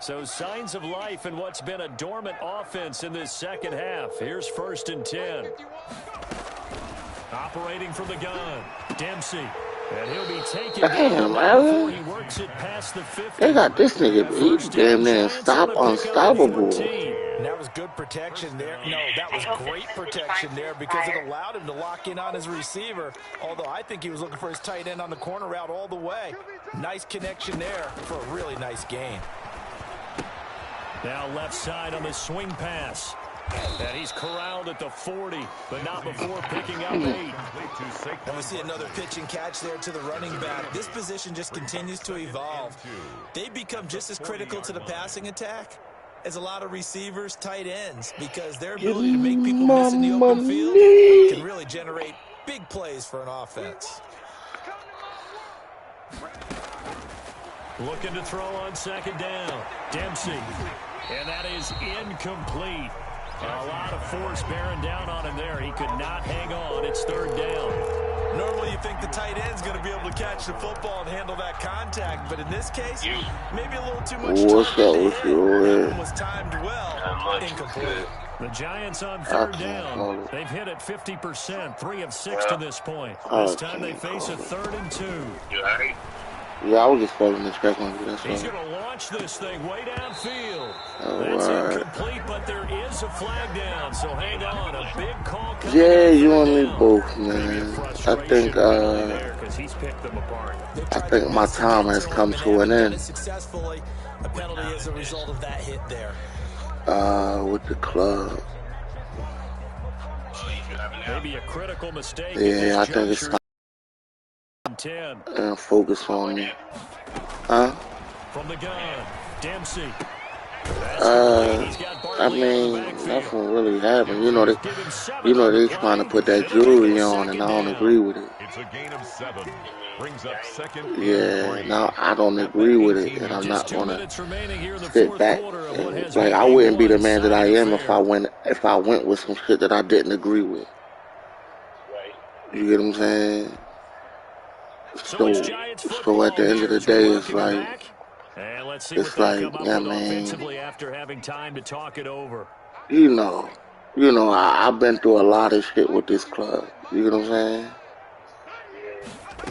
S2: So signs of life in what's been a dormant offense in this 2nd half. Here's 1st and 10. Operating from the gun. Dempsey. And he'll be taken down before he works it past the 50.
S1: They got this nigga. He's damn near unstoppable.
S3: And that was good protection there. No, that was great protection there because it allowed him to lock in on his receiver. Although I think he was looking for his tight end on the corner route all the way. Nice connection there for a really nice gain.
S2: Now left side on the swing pass. And he's corralled at the 40, but not before picking up 8.
S3: And we see another pitch and catch there to the running back. This position just continues to evolve. They become just as critical to the passing attack as a lot of receivers, tight ends, because their
S1: Give
S3: ability to make people
S1: my
S3: miss in the open field
S1: money.
S3: can really generate big plays for an offense.
S2: Looking to throw on second down. Dempsey. And that is incomplete. A lot of force bearing down on him there. He could not hang on. It's third down.
S3: Normally you think the tight end's going to be able to catch the football and handle that contact, but in this case, maybe a little too much
S1: What's
S3: time
S1: up
S3: to
S1: with
S3: hit.
S1: you,
S3: That
S1: man?
S3: one was timed well, incomplete.
S2: The Giants on third down. They've hit it 50%, 3 of 6 to this point. This time they face a 3rd and 2.
S4: You all right?
S1: Yeah, I was just following the track on you. That's
S2: He's
S1: all.
S2: going to launch this thing way downfield.
S1: All
S2: That's
S1: right.
S2: incomplete, but there is a flag down, so hang on. A big call coming.
S1: Yeah,
S2: on
S1: you
S2: third
S1: and me
S2: down.
S1: both, man. I think my time has come to an end.
S3: Successfully, a penalty as a result of that hit there.
S1: With the club.
S2: Maybe a critical mistake.
S1: Yeah, I think it's time
S2: 10
S1: to focus on me. Huh?
S2: from the gun. Dempsey.
S1: I mean, nothing really happened. You know, they trying to put that jewelry on, and I don't agree with it.
S4: It's a gain of 7. Brings up second.
S1: Yeah, now I don't agree with it, and I'm not gonna sit back. And, like, I wouldn't be the man that I am if I went with some shit that I didn't agree with. You get what I'm saying? So at the end of the day, it's like, yeah, man.
S2: After having time to talk it over.
S1: You know, I've been through a lot of shit with this club. You know what I'm saying?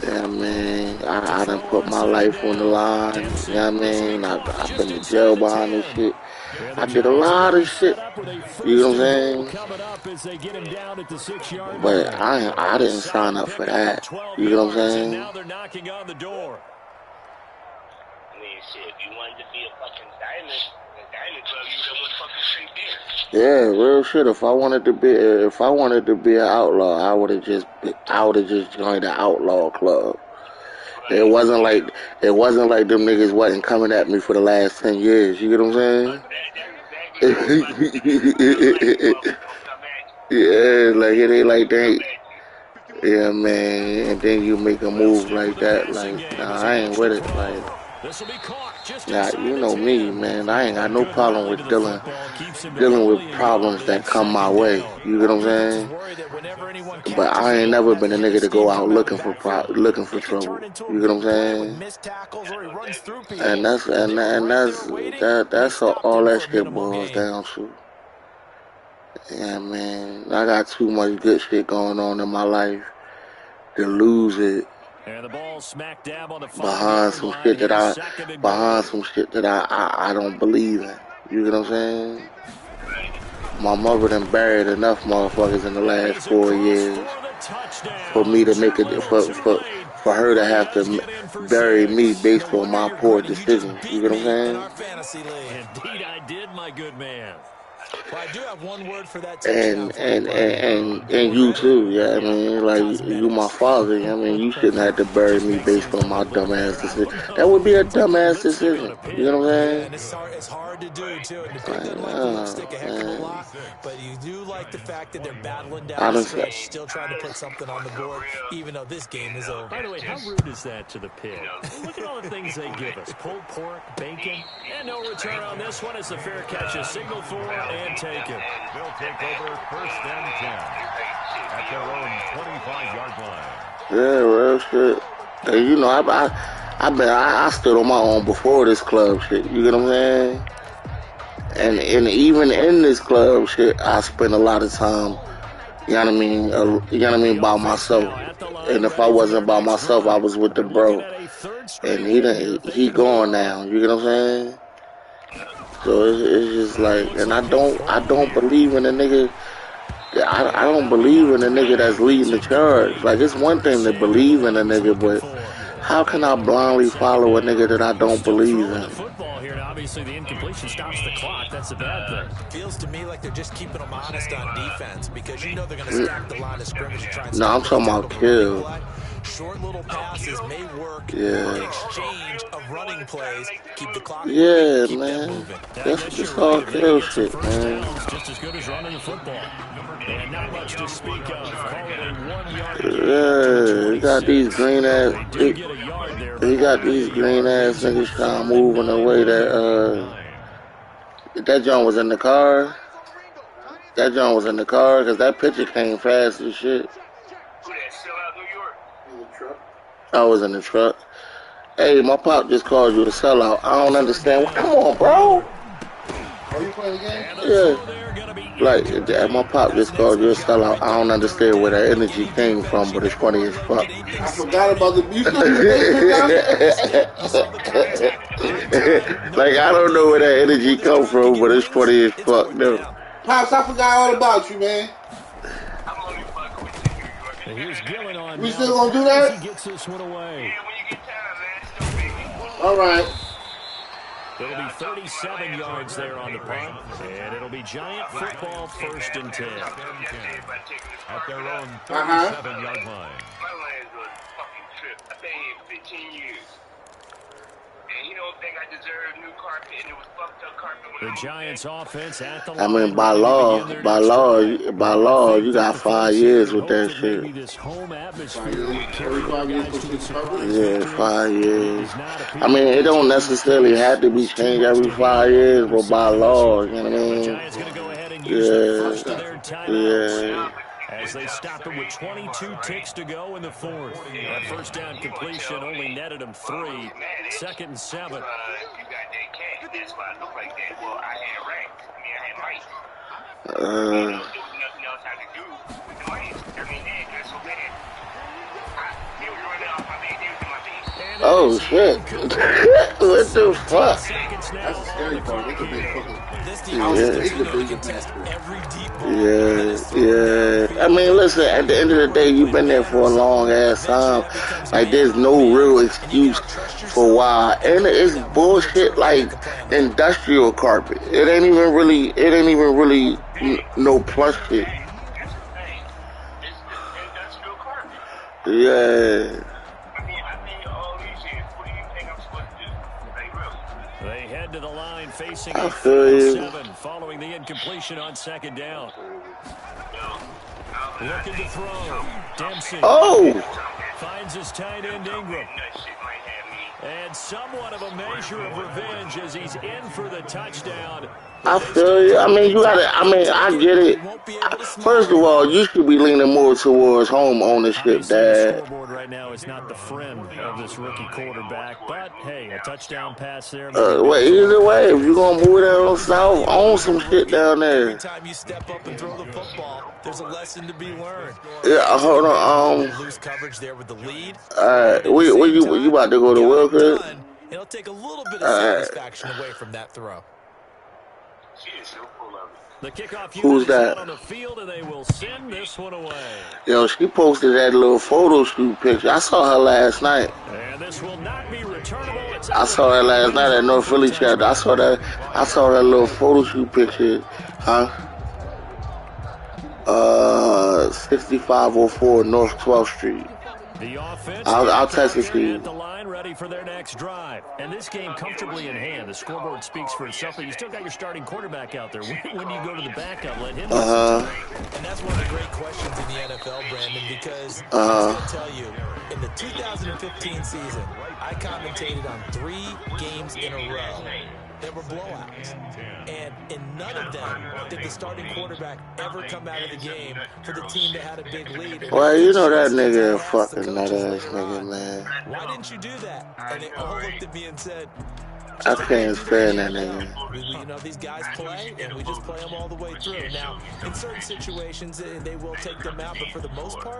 S1: Yeah, man, I done put my life on the line. You know what I mean? I've been to jail behind this shit. I did a lot of shit. You know what I'm saying? But I didn't sign up for that. You know what I'm saying?
S2: Now they're knocking on the door.
S6: I mean, shit, if you wanted to be a fucking diamond club, you would have fucking straight there.
S1: Yeah, real shit. If I wanted to be an outlaw, I would have just joined the outlaw club. It wasn't like them niggas wasn't coming at me for the last 10 years. You get what I'm saying? Yeah, like it ain't like that. Yeah, man. And then you make a move like that. Like, nah, I ain't with it. Like, nah, you know me, man. I ain't got no problem with dealing with problems that come my way. You get what I'm saying? But I ain't never been a nigga to go out looking for trouble. You get what I'm saying? And that's all that shit boils down to. Yeah, man. I got too much good shit going on in my life to lose it
S2: and the ball smack dab on the
S1: behind some shit that I don't believe in. You get what I'm saying? My mother done buried enough motherfuckers in the last 4 years for me to make it for her to have to bury me based on my poor decisions. You get what I'm saying?
S2: Indeed, I did, my good man.
S3: Well, I do have one word for that
S1: and you too, yeah. I mean, like, you my father. I mean, you shouldn't have to bury me based on my dumbass decision. That would be a dumbass decision. You know what I'm saying?
S3: It's hard to do too. And the big stick a heck of a lot, but you do like the fact that they're battling down the stretch, still trying to put something on the board, even though this game is over.
S2: By the way, how rude is that to the pig? Look at all the things they give us: pulled pork, bacon, and no return on this one. It's a fair catch, a signal for and take it.
S4: They'll take over first and 10 at their own 25-yard line.
S1: Yeah, real shit. And you know, I stood on my own before this club shit. You get what I'm saying? And even in this club shit, I spent a lot of time. You know what I mean? You know what I mean, by myself. And if I wasn't by myself, I was with the bro. And he gone now. You get what I'm saying? So it's just like, and I don't believe in a nigga. I don't believe in a nigga that's leading the charge. Like, it's one thing to believe in a nigga, but how can I blindly follow a nigga that I don't believe in?
S2: Football here, and obviously the incompletion stops the clock. That's a bad thing.
S3: Feels to me like they're just keeping them honest on defense because you know they're going to stack the line of scrimmage and try and
S1: No, I'm talking about kill.
S3: Short little passes may work in exchange of running plays. Keep the clock moving, keep them moving.
S1: That's all kill shit, man.
S2: Just as good as running the football. And not much to speak of. Call it a 1-yard gain.
S1: Yeah, he got these green ass. He got these green ass niggas trying to move in a way that John was in the car. That John was in the car because that picture came fast as shit. I was in the truck. Hey, my pop just called you a sellout. I don't understand. Come on, bro.
S7: Are you playing the game?
S1: Yeah. Like, my pop just called you a sellout. I don't understand where that energy came from, but it's funny as fuck.
S7: I forgot about the music.
S1: Like, I don't know where that energy come from, but it's funny as fuck, though.
S7: Pops, I forgot all about you, man. We still gonna do that?
S2: He gets this one away.
S7: All right.
S2: It'll be 37 yards there on the punt, and it'll be Giant football 1st and 10.
S4: At their own 37-yard line.
S6: My lions was fucking tripped. I've been here 15 years. And you don't think I deserve new carpet, and it was fucked up carpet when
S2: the Giants offense at the
S1: I mean, by law, you got 5 years with that shit.
S2: This home atmosphere
S7: 35 years for
S1: Yeah, 5 years. I mean, it don't necessarily have to be changed every 5 years, but by law, you know what I mean?
S2: Giants going to go ahead and use the first of their timeouts. As they stop it with 22 ticks to go in the 4th. That first down completion only netted them 3. 2nd and 7.
S6: you got that cat. That's why I look like that. Well, I had rats. I mean, I had mice. There was nothing else I could do with the mice. I mean, that's so bad. They were running off my leg. They was in my face.
S1: Oh, shit. What the fuck?
S7: That's the scary part. They could be fucking.
S1: Yeah. I mean, listen, at the end of the day, you've been there for a long ass time. Like, there's no real excuse for why. And it's bullshit like industrial carpet. It ain't even really no plush shit.
S6: That's the thing. It's industrial carpet.
S1: Yeah.
S6: I mean, all these years, what do you think I'm supposed to do? Like, really?
S2: They head to the line facing
S1: I
S2: a
S1: feel you.
S2: 7 following the incompletion on 2nd down. Looking to throw. Dempsey.
S1: Oh!
S2: Finds his tight end Ingram. And somewhat of a measure of revenge as he's in for the touchdown.
S1: I feel you. I mean, I get it. First of all, you should be leaning more towards home ownership,
S2: The
S1: Dad.
S2: scoreboard right now is not the friend of this rookie quarterback, but hey, a touchdown pass there.
S1: Well, either way, if you're gonna move down south, own some shit down there.
S3: Every time you step up and throw the football, there's a lesson to be learned.
S1: Yeah, hold on.
S3: Lose coverage there with the lead.
S1: Where you about to go to Wilfred?
S3: It'll take a little bit of satisfaction away from that throw.
S2: The kickoff
S1: Who's that?
S2: on the field, and they will send this one away.
S1: Yo, she posted that little photo shoot picture. I saw her last night.
S2: And this will not be returnable.
S1: I saw her last night at North Philly chapter. I saw that little photo shoot picture. Huh? 6504 North 12th Street.
S2: The offense
S1: I'll text it to you.
S2: at the line, ready for their next drive. And this game comfortably in hand. The scoreboard speaks for itself, but you still got your starting quarterback out there. When do you go to the backup? Let him
S3: And that's one of the great questions in the NFL, Brandon, because I'm going to tell you, in the 2015 season, I commentated on 3 games in a row. There were blowouts. And in none of them did the starting quarterback ever come out of the game for the team that had a big lead.
S1: Well, you know that nigga a fucking nut-ass nigga, man.
S3: Why didn't you do that? And they all looked at me and said,
S1: I can't stand that nigga.
S3: you know, these guys play, and we just play them all the way through. Now, in certain situations, they will take them out, but for the most part,